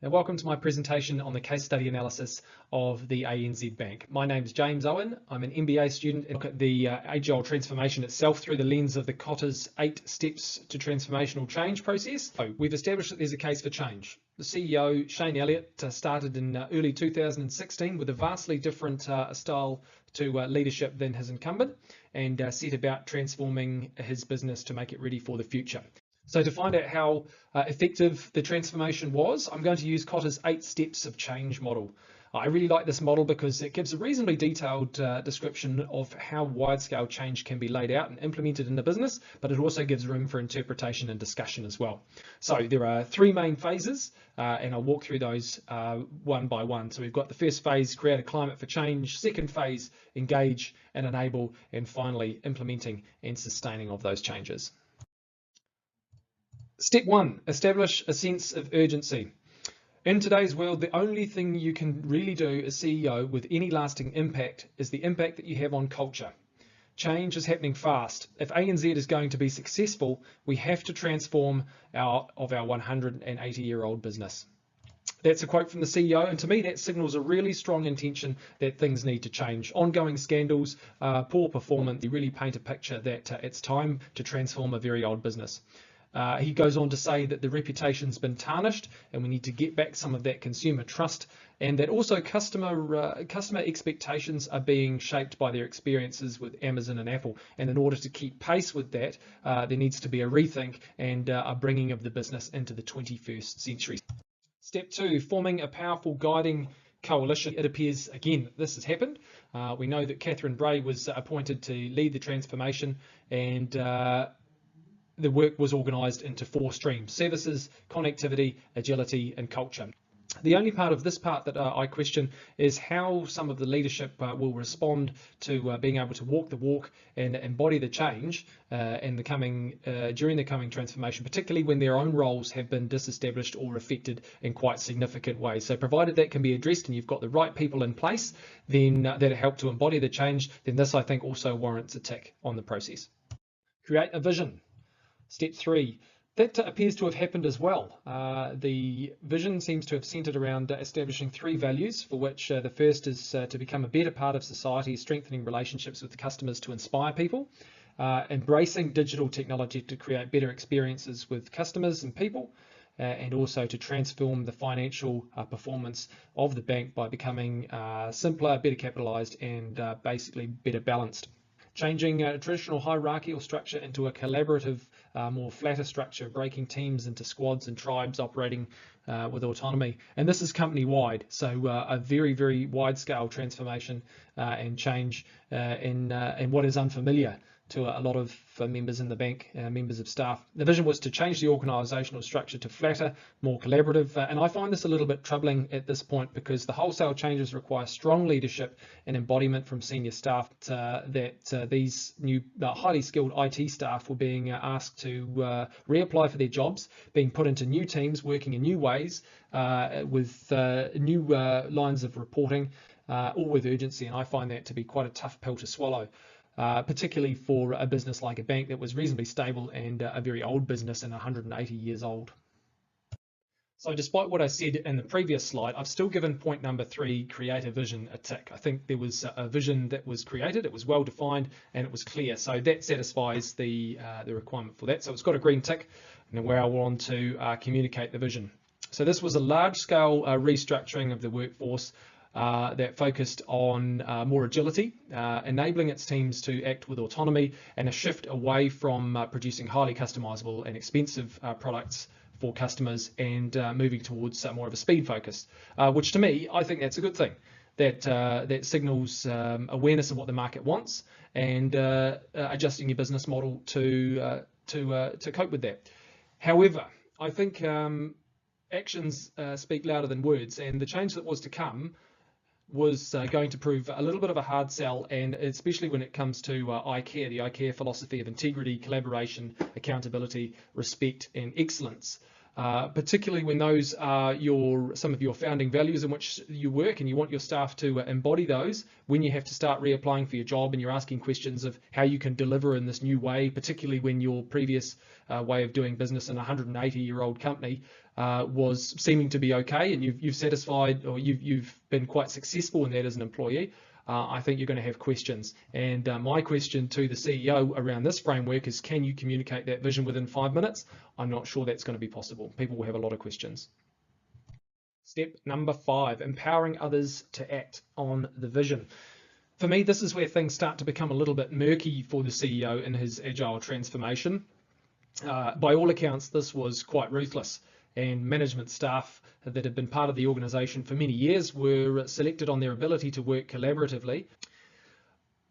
Welcome to my presentation on the case study analysis of the ANZ Bank. My name is James Owen. I'm an MBA student and look at the Agile transformation itself through the lens of the Kotter's 8 steps to transformational change process. So we've established that there's a case for change. The CEO, Shane Elliott, started in early 2016 with a vastly different style to leadership than his incumbent and set about transforming his business to make it ready for the future. So to find out how effective the transformation was, I'm going to use Kotter's 8 steps of change model. I really like this model because it gives a reasonably detailed description of how wide-scale change can be laid out and implemented in the business, but it also gives room for interpretation and discussion as well. So there are 3 main phases, and I'll walk through those one by one. So we've got the first phase, create a climate for change, second phase, engage and enable, and finally, implementing and sustaining of those changes. Step 1, establish a sense of urgency. In today's world, the only thing you can really do as CEO with any lasting impact is the impact that you have on culture. Change is happening fast. If ANZ is going to be successful, we have to transform our 180-year-old business. That's a quote from the CEO, and to me that signals a really strong intention that things need to change. Ongoing scandals, poor performance, they really paint a picture that it's time to transform a very old business. He goes on to say that the reputation's been tarnished and we need to get back some of that consumer trust, and that also customer expectations are being shaped by their experiences with Amazon and Apple. And in order to keep pace with that, there needs to be a rethink and a bringing of the business into the 21st century. Step 2, forming a powerful guiding coalition. It appears, again, this has happened. We know that Catherine Bray was appointed to lead the transformation, and the work was organised into 4 streams: services, connectivity, agility and culture. The only part of this part that I question is how some of the leadership will respond to being able to walk the walk and embody the change during the coming transformation, particularly when their own roles have been disestablished or affected in quite significant ways. So provided that can be addressed and you've got the right people in place then that help to embody the change, then this I think also warrants a tick on the process. Create a vision. Step 3, that appears to have happened as well. The vision seems to have centered around establishing 3 values, for which the first is to become a better part of society, strengthening relationships with the customers to inspire people, embracing digital technology to create better experiences with customers and people, and also to transform the financial performance of the bank by becoming simpler, better capitalized and basically better balanced. Changing a traditional hierarchical structure into a collaborative, more flatter structure, breaking teams into squads and tribes operating with autonomy. And this is company-wide, so a very, very wide-scale transformation and change in what is unfamiliar to a lot of members in the bank, members of staff. The vision was to change the organisational structure to flatter, more collaborative, and I find this a little bit troubling at this point because the wholesale changes require strong leadership and embodiment from senior staff. These new highly skilled IT staff were being asked to reapply for their jobs, being put into new teams, working in new ways, with new lines of reporting, all with urgency, and I find that to be quite a tough pill to swallow. Particularly for a business like a bank that was reasonably stable and a very old business and 180 years old. So despite what I said in the previous slide, I've still given point number 3, create a vision, a tick. I think there was a vision that was created, it was well defined and it was clear. So that satisfies the requirement for that. So it's got a green tick, and then we're on to communicate the vision. So this was a large scale restructuring of the workforce that focused on more agility, enabling its teams to act with autonomy, and a shift away from producing highly customizable and expensive products for customers and moving towards more of a speed focus, which to me, I think that's a good thing. That signals awareness of what the market wants and adjusting your business model to cope with that. However, I think actions speak louder than words, and the change that was to come was going to prove a little bit of a hard sell, and especially when it comes to ICARE, the ICARE philosophy of integrity, collaboration, accountability, respect and excellence. particularly when those are some of your founding values in which you work and you want your staff to embody those. When you have to start reapplying for your job and you're asking questions of how you can deliver in this new way, particularly when your previous way of doing business in a 180-year-old company was seeming to be okay, and you've satisfied, or you've been quite successful in that as an employee, I think you're going to have questions. And my question to the CEO around this framework is, can you communicate that vision within 5 minutes? I'm not sure that's going to be possible. People will have a lot of questions. Step number 5, empowering others to act on the vision. For me, this is where things start to become a little bit murky for the CEO in his agile transformation. By all accounts, this was quite ruthless, and management staff that had been part of the organisation for many years were selected on their ability to work collaboratively.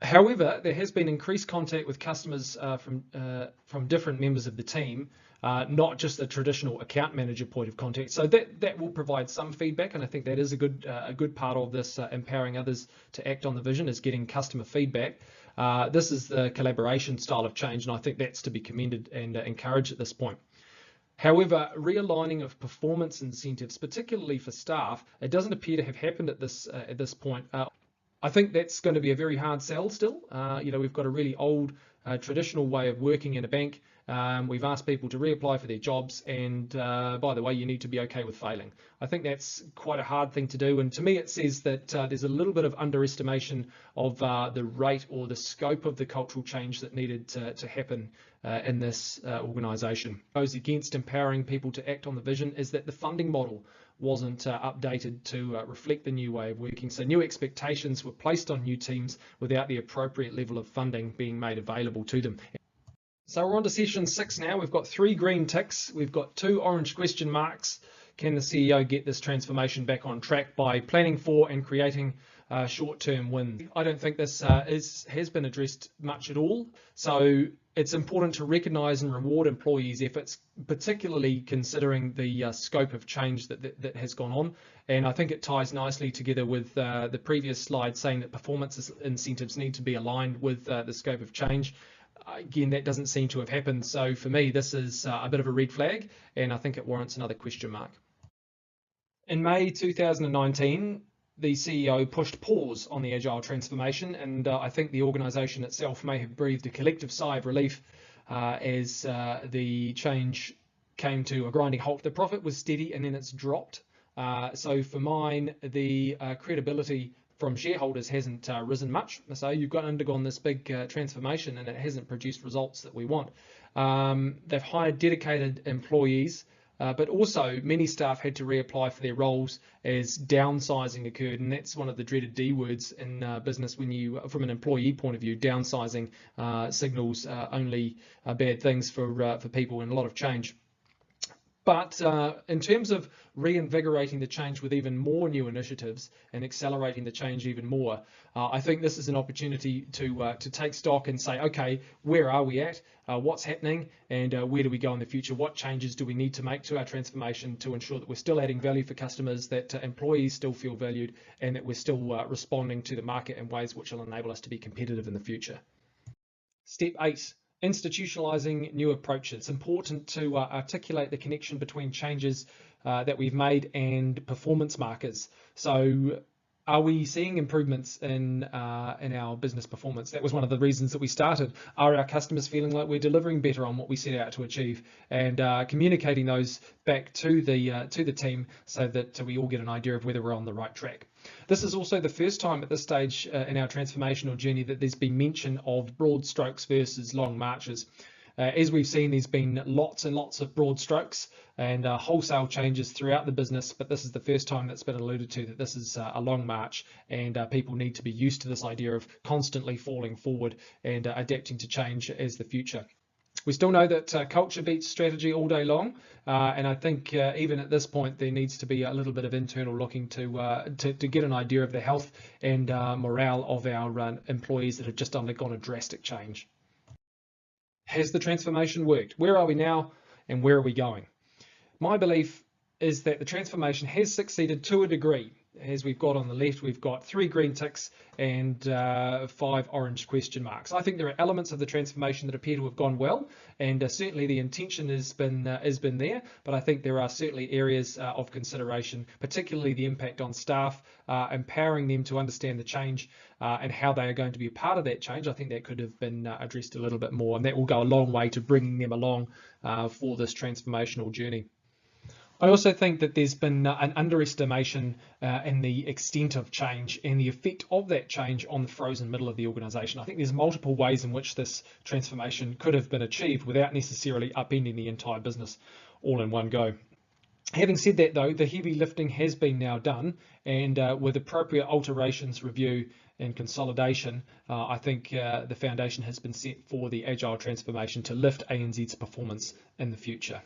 However, there has been increased contact with customers from different members of the team, not just the traditional account manager point of contact. So that will provide some feedback, and I think that is a good part of this empowering others to act on the vision, is getting customer feedback. This is the collaboration style of change, and I think that's to be commended and encouraged at this point. However, realigning of performance incentives, particularly for staff, it doesn't appear to have happened at this point. I think that's going to be a very hard sell still. We've got a really old traditional way of working in a bank. We've asked people to reapply for their jobs, and by the way, you need to be okay with failing. I think that's quite a hard thing to do, and to me it says that there's a little bit of underestimation of the rate or the scope of the cultural change that needed to happen in this organisation. Goes against empowering people to act on the vision is that the funding model wasn't updated to reflect the new way of working. So new expectations were placed on new teams without the appropriate level of funding being made available to them. So we're on to session 6 now. We've got 3 green ticks. We've got 2 orange question marks. Can the CEO get this transformation back on track by planning for and creating short-term wins? I don't think this has been addressed much at all. So it's important to recognise and reward employees' efforts, particularly considering the scope of change that has gone on. And I think it ties nicely together with the previous slide saying that performance incentives need to be aligned with the scope of change. Again, that doesn't seem to have happened. So for me, this is a bit of a red flag, and I think it warrants another question mark. In May 2019, the CEO pushed pause on the Agile transformation, and I think the organisation itself may have breathed a collective sigh of relief as the change came to a grinding halt. The profit was steady and then it's dropped. So for mine, the credibility from shareholders hasn't risen much. So you've undergone this big transformation and it hasn't produced results that we want. They've hired dedicated employees, but also many staff had to reapply for their roles as downsizing occurred, and that's one of the dreaded D words in business when you, from an employee point of view, downsizing signals only bad things for people and a lot of change. But in terms of reinvigorating the change with even more new initiatives and accelerating the change even more, I think this is an opportunity to take stock and say, okay, where are we at? What's happening? And where do we go in the future? What changes do we need to make to our transformation to ensure that we're still adding value for customers, that employees still feel valued, and that we're still responding to the market in ways which will enable us to be competitive in the future? Step 8. Institutionalizing new approaches. It's important to articulate the connection between changes that we've made and performance markers. So are we seeing improvements in our business performance? That was one of the reasons that we started. Are our customers feeling like we're delivering better on what we set out to achieve, and communicating those back to the team so that we all get an idea of whether we're on the right track. This is also the first time at this stage in our transformational journey that there's been mention of broad strokes versus long marches. As we've seen, there's been lots and lots of broad strokes and wholesale changes throughout the business, but this is the first time that's been alluded to that this is a long march, and people need to be used to this idea of constantly falling forward and adapting to change as the future. We still know that culture beats strategy all day long, and I think even at this point there needs to be a little bit of internal looking to get an idea of the health and morale of our employees that have just undergone a drastic change. Has the transformation worked? Where are we now and where are we going? My belief is that the transformation has succeeded to a degree. as we've got on the left, we've got 3 green ticks and 5 orange question marks. I think there are elements of the transformation that appear to have gone well, and certainly the intention has been there, but I think there are certainly areas of consideration, particularly the impact on staff, empowering them to understand the change and how they are going to be a part of that change. I think that could have been addressed a little bit more, and that will go a long way to bringing them along for this transformational journey. I also think that there's been an underestimation in the extent of change and the effect of that change on the frozen middle of the organisation. I think there's multiple ways in which this transformation could have been achieved without necessarily upending the entire business all in one go. Having said that, though, the heavy lifting has been now done, and with appropriate alterations, review and consolidation, I think the foundation has been set for the Agile transformation to lift ANZ's performance in the future.